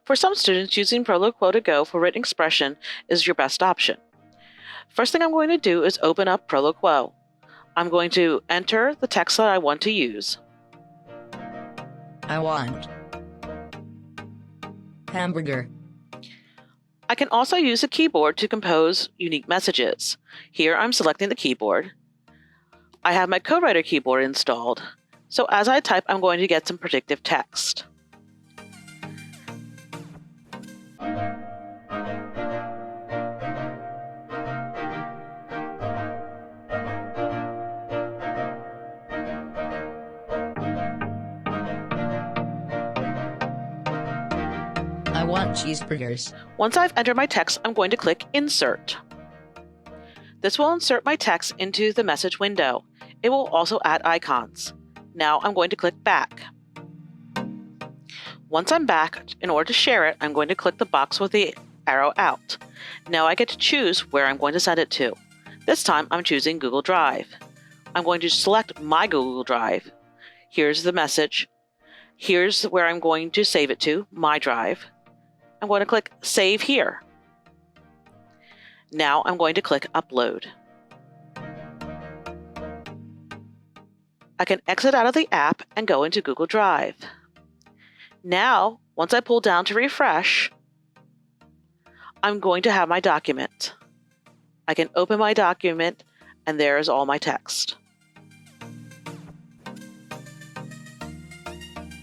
For some students, using Proloquo2go for written expression is your best option. First thing I'm going to do is open up Proloquo. I'm going to enter the text that I want to use. I want hamburger. I can also use a keyboard to compose unique messages. Here I'm selecting the keyboard. I have my CodeWriter keyboard installed, so as I type, I'm going to get some predictive text. I want cheeseburgers. Once I've entered my text, I'm going to click Insert. This will insert my text into the message window. It will also add icons. Now I'm going to click Back. Once I'm back, in order to share it, I'm going to click the box with the arrow out. Now I get to choose where I'm going to send it to. This time I'm choosing Google Drive. I'm going to select my Google Drive. Here's the message. Here's where I'm going to save it to, my drive. I'm going to click Save Here. Now I'm going to click Upload. I can exit out of the app and go into Google Drive. Now, once I pull down to refresh, I'm going to have my document. I can open my document, and there is all my text.